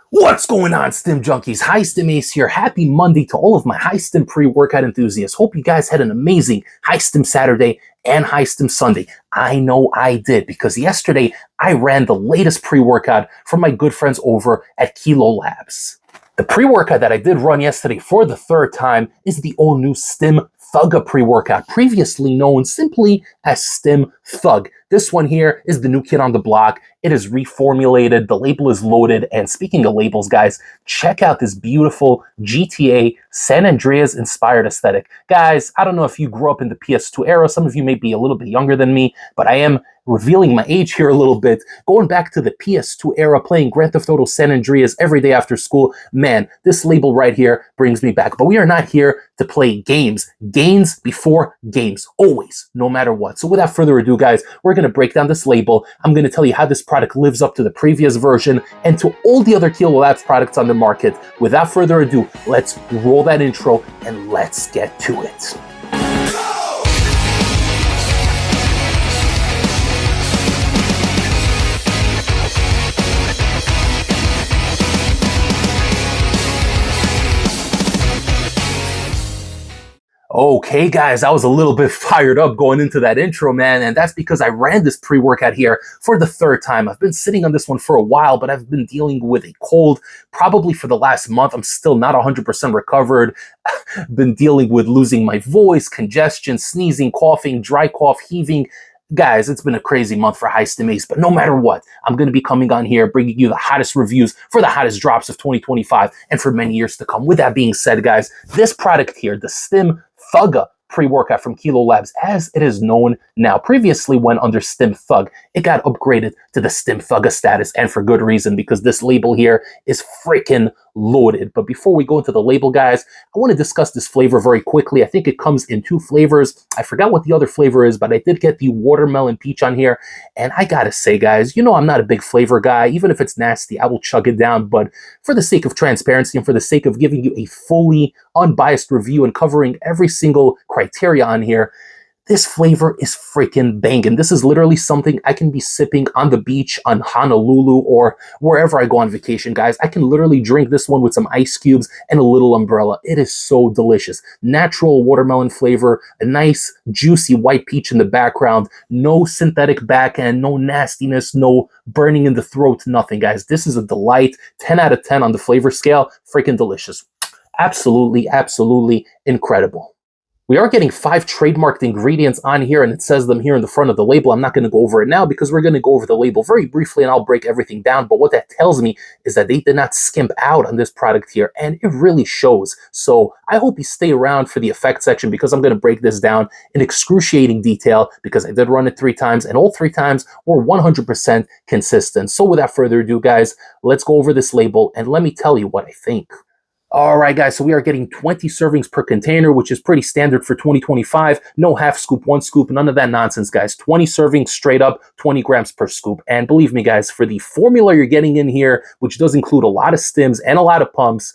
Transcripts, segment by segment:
What's going on, Stim Junkies? High Stim Ace here. Happy Monday to all of my High Stim pre-workout enthusiasts. Hope you guys had an amazing High Stim Saturday and High Stim Sunday. I know I did, because yesterday I ran the latest pre-workout from my good friends over at Kilo Labs. The pre-workout that I did run yesterday for the third time is the all-new Stim Thugga pre-workout, previously known simply as Stim Thug. This one here is the new kid on the block. It is reformulated, the label is loaded, and speaking of labels, guys, check out this beautiful GTA San Andreas inspired aesthetic. Guys, I don't know if you grew up in the PS2 era, some of you may be a little bit younger than me, but I am revealing my age here a little bit. Going back to the PS2 era, playing Grand Theft Auto San Andreas every day after school, man, this label right here brings me back. But we are not here to play games. Gains before games, always, no matter what. So without further ado, guys, we're going to break down this label. I'm going to tell you how this product lives up to the previous version and to all the other Kilo Labs products on the market. Without further ado, let's roll that intro and let's get to it. Okay, guys, I was a little bit fired up going into that intro, man, and that's because I ran this pre-workout here for the third time. I've been sitting on this one for a while, but I've been dealing with a cold probably for the last month. I'm still not 100% recovered. Been dealing with losing my voice, congestion, sneezing, coughing, dry cough, heaving. Guys, it's been a crazy month for High Stim Ace, but no matter what, I'm going to be coming on here bringing you the hottest reviews for the hottest drops of 2025 and for many years to come. With that being said, guys, this product here, the Stim Thugga pre-workout from Kilo Labs, as it is known now, previously went under Stim Thug. It got upgraded to the Stim Thugga status, and for good reason, because this label here is freaking loaded. But before we go into the label, guys, I want to discuss this flavor very quickly. I think it comes in two flavors. I forgot what the other flavor is, but I did get the watermelon peach on here. And I gotta say, guys, you know I'm not a big flavor guy. Even if it's nasty, I will chug it down. But for the sake of transparency and for the sake of giving you a fully unbiased review and covering every single criteria on here, this flavor is freaking banging. This is literally something I can be sipping on the beach on Honolulu or wherever I go on vacation, guys. I can literally drink this one with some ice cubes and a little umbrella. It is so delicious. Natural watermelon flavor, a nice juicy white peach in the background, no synthetic back end, no nastiness, no burning in the throat, nothing, guys. This is a delight. 10 out of 10 on the flavor scale. Freaking delicious. Absolutely, absolutely incredible. We are getting 5 trademarked ingredients on here, and it says them here in the front of the label. I'm not going to go over it now because we're going to go over the label very briefly and I'll break everything down. But what that tells me is that they did not skimp out on this product here, and it really shows. So I hope you stay around for the effect section because I'm going to break this down in excruciating detail because I did run it 3 times and all 3 times were 100% consistent. So without further ado, guys, let's go over this label and let me tell you what I think. All right, guys, so we are getting 20 servings per container, which is pretty standard for 2025. No half scoop, 1 scoop, none of that nonsense, guys. 20 servings straight up, 20 grams per scoop. And believe me, guys, for the formula you're getting in here, which does include a lot of stims and a lot of pumps,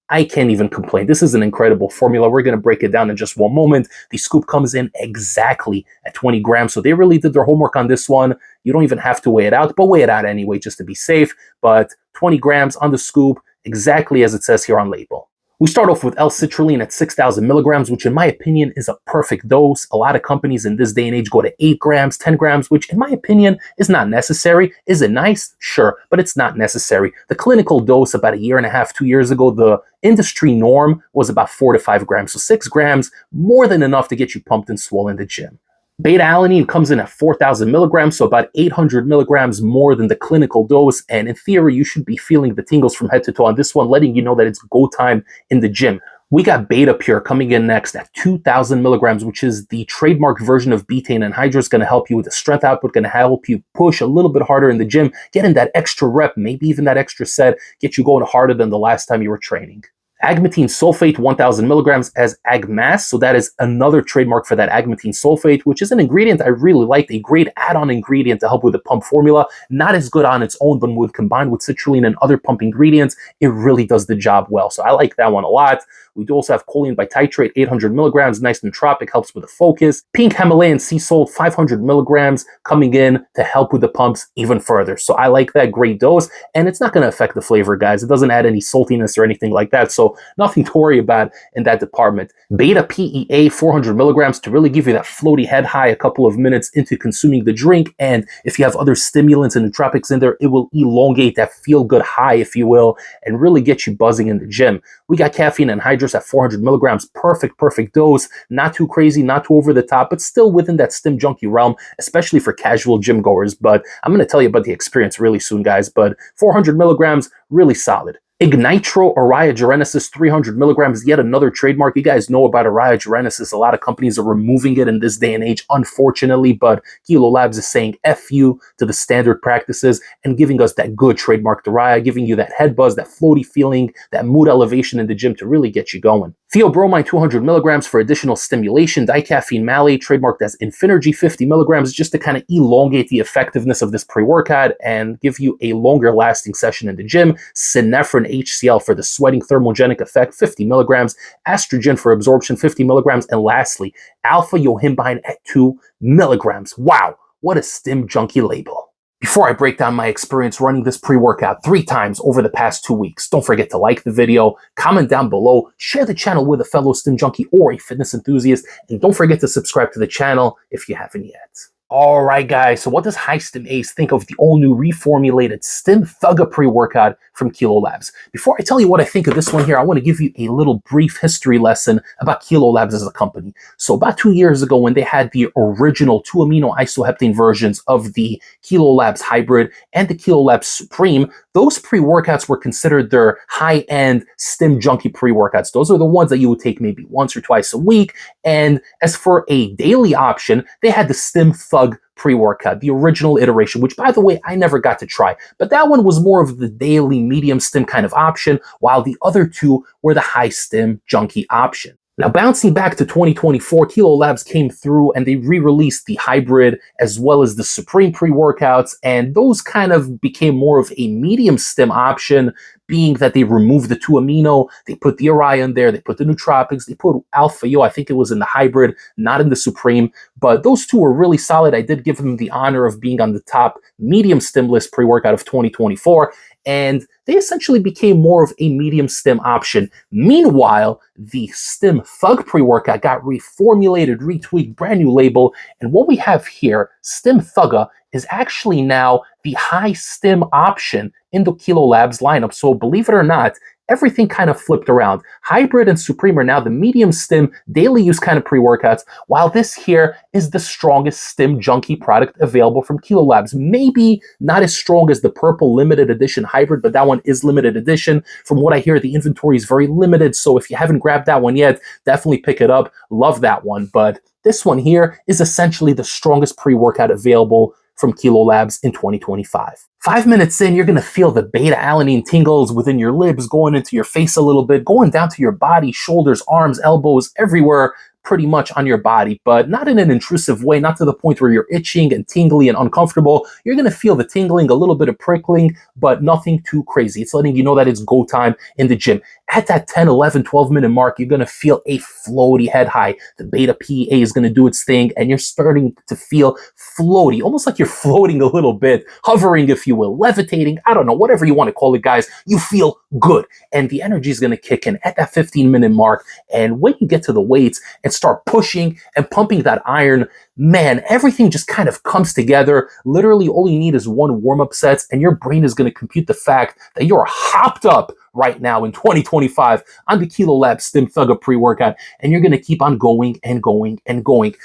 I can't even complain. This is an incredible formula. We're going to break it down in just one moment. The scoop comes in exactly at 20 grams. So they really did their homework on this one. You don't even have to weigh it out, but weigh it out anyway just to be safe. But 20 grams on the scoop, exactly as it says here on label. We start off with L-citrulline at 6,000 milligrams, which in my opinion is a perfect dose. A lot of companies in this day and age go to 8 grams, 10 grams, which in my opinion is not necessary. Is it nice? Sure, but it's not necessary. The clinical dose about 1.5 years, 2 years ago, the industry norm was about 4 to 5 grams. So 6 grams, more than enough to get you pumped and swole in the gym. Beta-alanine comes in at 4,000 milligrams, so about 800 milligrams more than the clinical dose. And in theory, you should be feeling the tingles from head to toe on this one, letting you know that it's go time in the gym. We got Beta Pure coming in next at 2,000 milligrams, which is the trademarked version of betaine anhydrous, going to help you with the strength output, going to help you push a little bit harder in the gym, get in that extra rep, maybe even that extra set, get you going harder than the last time you were training. Agmatine sulfate 1000 milligrams as AgMass. So that is another trademark for that agmatine sulfate, which is an ingredient I really liked, a great add-on ingredient to help with the pump formula. Not as good on its own, but when combined with citrulline and other pump ingredients, it really does the job well. So I like that one a lot. We do also have choline bititrate, 800 milligrams, nice nootropic, helps with the focus. Pink Himalayan sea salt, 500 milligrams, coming in to help with the pumps even further. So I like that, great dose, and it's not going to affect the flavor, guys. It doesn't add any saltiness or anything like that, so nothing to worry about in that department. Beta PEA, 400 milligrams to really give you that floaty head high a couple of minutes into consuming the drink, and if you have other stimulants and nootropics in there, it will elongate that feel-good high, if you will, and really get you buzzing in the gym. We got caffeine anhydrous at 400 milligrams, perfect dose, not too crazy, not too over the top, but still within that stim junkie realm, especially for casual gym goers. But I'm going to tell you about the experience really soon, guys, but 400 milligrams, really solid. Ignitro Arrhea 300 milligrams, yet another trademark. You guys know about Arrhea. A lot of companies are removing it in this day and age, unfortunately, but Kilo Labs is saying F you to the standard practices and giving us that good trademark Arrhea, giving you that head buzz, that floaty feeling, that mood elevation in the gym to really get you going. Theobromine 200 milligrams for additional stimulation. Dicaffeine malate, trademarked as Infinergy 50 milligrams, just to kind of elongate the effectiveness of this pre-workout and give you a longer lasting session in the gym. Synephrine HCl for the sweating thermogenic effect, 50 milligrams. Estrogen for absorption, 50 milligrams. And lastly, alpha yohimbine at 2 milligrams. Wow, what a stim junkie label. Before I break down my experience running this pre-workout 3 times over the past 2 weeks, don't forget to like the video, comment down below, share the channel with a fellow stim junkie or a fitness enthusiast, and don't forget to subscribe to the channel if you haven't yet. Alright guys, so what does High Stim Ace think of the all-new reformulated Stim Thugga pre-workout from Kilo Labs? Before I tell you what I think of this one here, I want to give you a little brief history lesson about Kilo Labs as a company. So about 2 years ago, when they had the original 2-amino isoheptane versions of the Kilo Labs Hybrid and the Kilo Labs Supreme, those pre-workouts were considered their high-end stim junkie pre-workouts. Those are the ones that you would take maybe once or twice a week. And as for a daily option, they had the Stim Thug pre-workout, the original iteration, which, by the way, I never got to try. But that one was more of the daily medium stim kind of option, while the other two were the high stim junkie option. Now, bouncing back to 2024, Kilo Labs came through and they re-released the Hybrid as well as the Supreme pre-workouts, and those kind of became more of a medium stim option, being that they removed the 2-amino, they put the Arrhea in there, they put the nootropics, they put Alpha Yo, I think it was in the Hybrid, not in the Supreme, but those two were really solid. I did give them the honor of being on the top medium stim list pre-workout of 2024, and they essentially became more of a medium stim option. Meanwhile, the Stim Thug pre-workout got reformulated, retweaked, brand new label, and what we have here, Stim Thugga, is actually now the high stim option in the Kilo Labs lineup. So believe it or not, everything kind of flipped around. Hybrid and Supreme are now the medium stim, daily use kind of pre-workouts, while this here is the strongest stim junkie product available from Kilo Labs. Maybe not as strong as the purple limited edition Hybrid, but that one is limited edition. From what I hear, the inventory is very limited, so if you haven't grabbed that one yet, definitely pick it up. Love that one, but this one here is essentially the strongest pre-workout available from Kilo Labs in 2025. 5 minutes in, you're going to feel the beta-alanine tingles within your libs, going into your face a little bit, going down to your body, shoulders, arms, elbows, everywhere, pretty much on your body, but not in an intrusive way, not to the point where you're itching and tingly and uncomfortable. You're going to feel the tingling, a little bit of prickling, but nothing too crazy. It's letting you know that it's go time in the gym. At that 10, 11, 12-minute mark, you're going to feel a floaty head high. The beta PA is going to do its thing, and you're starting to feel floaty, almost like you're floating a little bit, hovering, if you will, levitating, I don't know, whatever you want to call it, guys. You feel good, and the energy is going to kick in at that 15-minute mark, and when you get to the weights and start pushing and pumping that iron, man, everything just kind of comes together. Literally, all you need is one warm-up set, and your brain is going to compute the fact that you're hopped up right now in 2025 on the Kilo Labs Stim Thugga pre-workout, and you're going to keep on going and going and going.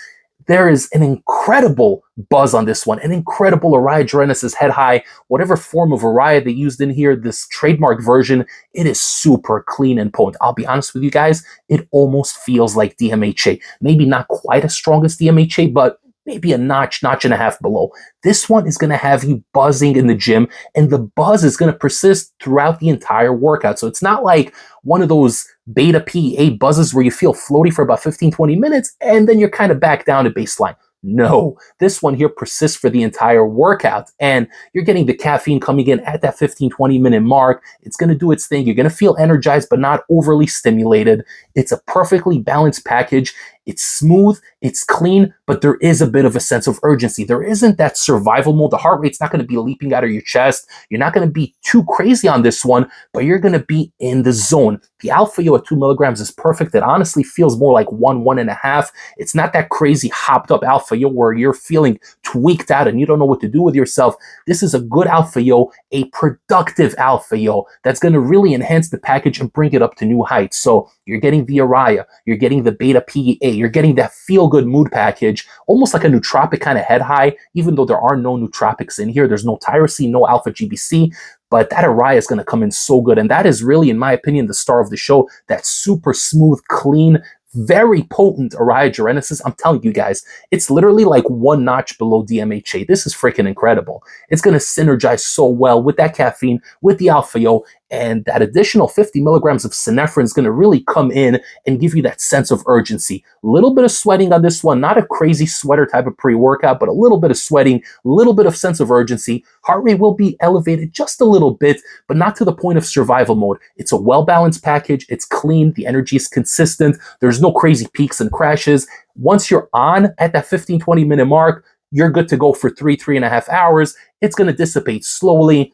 There is an incredible buzz on this one, an incredible Arrhea head high. Whatever form of Arrhea they used in here, this trademark version, it is super clean and potent. I'll be honest with you guys, it almost feels like DMHA. Maybe not quite as strong as DMHA, but maybe a notch, notch and a half below. This one is going to have you buzzing in the gym, and the buzz is going to persist throughout the entire workout. So it's not like one of those beta PEA buzzes where you feel floaty for about 15, 20 minutes, and then you're kind of back down to baseline. No, this one here persists for the entire workout, and you're getting the caffeine coming in at that 15, 20-minute mark. It's going to do its thing. You're going to feel energized, but not overly stimulated. It's a perfectly balanced package. It's smooth, it's clean, but there is a bit of a sense of urgency. There isn't that survival mode. The heart rate's not going to be leaping out of your chest. You're not going to be too crazy on this one, but you're going to be in the zone. The Alpha Yo at 2 milligrams is perfect. It honestly feels more like 1.5. It's not that crazy hopped up Alpha Yo where you're feeling tweaked out and you don't know what to do with yourself. This is a good Alpha Yo, a productive Alpha Yo that's going to really enhance the package and bring it up to new heights. So you're getting the Araya, you're getting the Beta PEA, you're getting that feel-good mood package, almost like a nootropic kind of head high, even though there are no nootropics in here. There's no tyrosine, no alpha GBC, but that Araya is going to come in so good. And that is really, in my opinion, the star of the show. That super smooth, clean, very potent Araya Genesis. I'm telling you guys, it's literally like one notch below DMHA. This is freaking incredible. It's going to synergize so well with that caffeine, with the Alpha Yo, and that additional 50 milligrams of synephrine is going to really come in and give you that sense of urgency. A little bit of sweating on this one, not a crazy sweater type of pre-workout, but a little bit of sweating, a little bit of sense of urgency. Heart rate will be elevated just a little bit, but not to the point of survival mode. It's a well-balanced package. It's clean. The energy is consistent. There's no crazy peaks and crashes. Once you're on at that 15, 20-minute mark, you're good to go for 3.5 hours. It's going to dissipate slowly,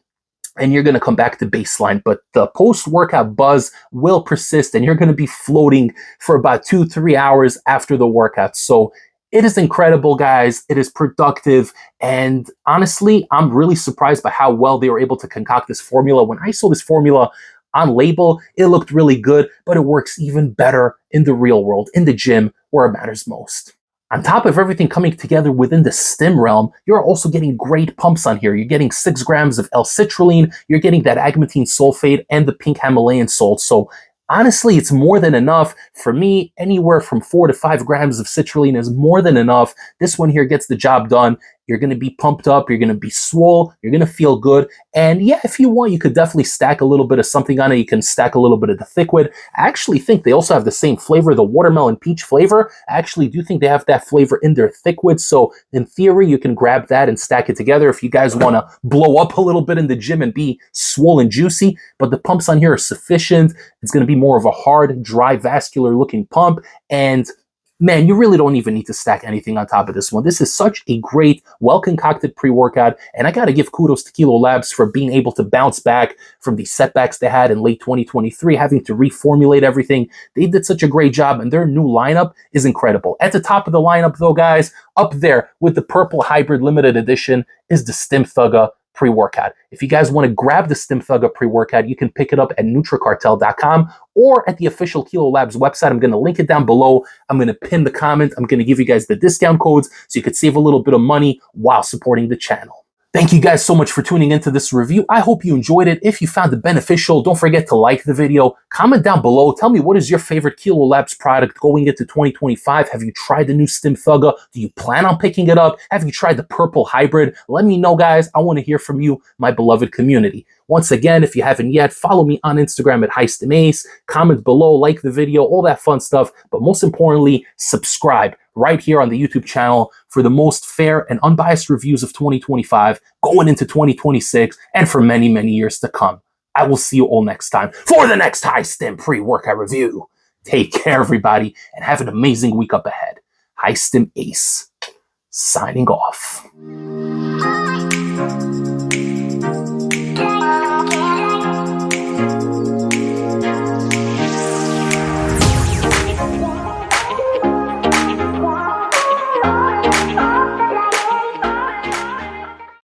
and you're going to come back to baseline. But the post-workout buzz will persist, and you're going to be floating for about 2-3 hours after the workout. So it is incredible, guys. It is productive. And honestly, I'm really surprised by how well they were able to concoct this formula. When I saw this formula on label, it looked really good, but it works even better in the real world, in the gym, where it matters most. On top of everything coming together within the Stim realm, you're also getting great pumps on here. You're getting 6 grams of L-citrulline, you're getting that agmatine sulfate, and the pink Himalayan salt. So honestly, it's more than enough. For me, anywhere from 4 to 5 grams of citrulline is more than enough. This one here gets the job done. You're going to be pumped up. You're going to be swole. You're going to feel good. And yeah, if you want, you could definitely stack a little bit of something on it. You can stack a little bit of the Thickwid. I actually think they also have the same flavor, the watermelon peach flavor. I actually do think they have that flavor in their Thickwid. So in theory, you can grab that and stack it together if you guys want to blow up a little bit in the gym and be swole and juicy. But the pumps on here are sufficient. It's going to be more of a hard, dry, vascular looking pump. And man, you really don't even need to stack anything on top of this one. This is such a great, well-concocted pre-workout, and I got to give kudos to Kilo Labs for being able to bounce back from the setbacks they had in late 2023, having to reformulate everything. They did such a great job, and their new lineup is incredible. At the top of the lineup, though, guys, up there with the purple hybrid limited edition is the Stim Thugga pre-workout. If you guys want to grab the Stim Thugga pre-workout, you can pick it up at NutriCartel.com or at the official Kilo Labs website. I'm going to link it down below. I'm going to pin the comment. I'm going to give you guys the discount codes so you could save a little bit of money while supporting the channel. Thank you guys so much for tuning into this review. I hope you enjoyed it. If you found it beneficial, don't forget to like the video. Comment down below. Tell me, what is your favorite Kilo Labs product going into 2025? Have you tried the new Stim Thugga? Do you plan on picking it up? Have you tried the purple hybrid? Let me know, guys. I want to hear from you, my beloved community. Once again, if you haven't yet, follow me on Instagram at High Stim Ace. Comment below, like the video, all that fun stuff. But most importantly, subscribe right here on the YouTube channel for the most fair and unbiased reviews of 2025, going into 2026, and for many, many years to come. I will see you all next time for the next High Stim pre-workout review. Take care, everybody, and have an amazing week up ahead. High Stim Ace, signing off.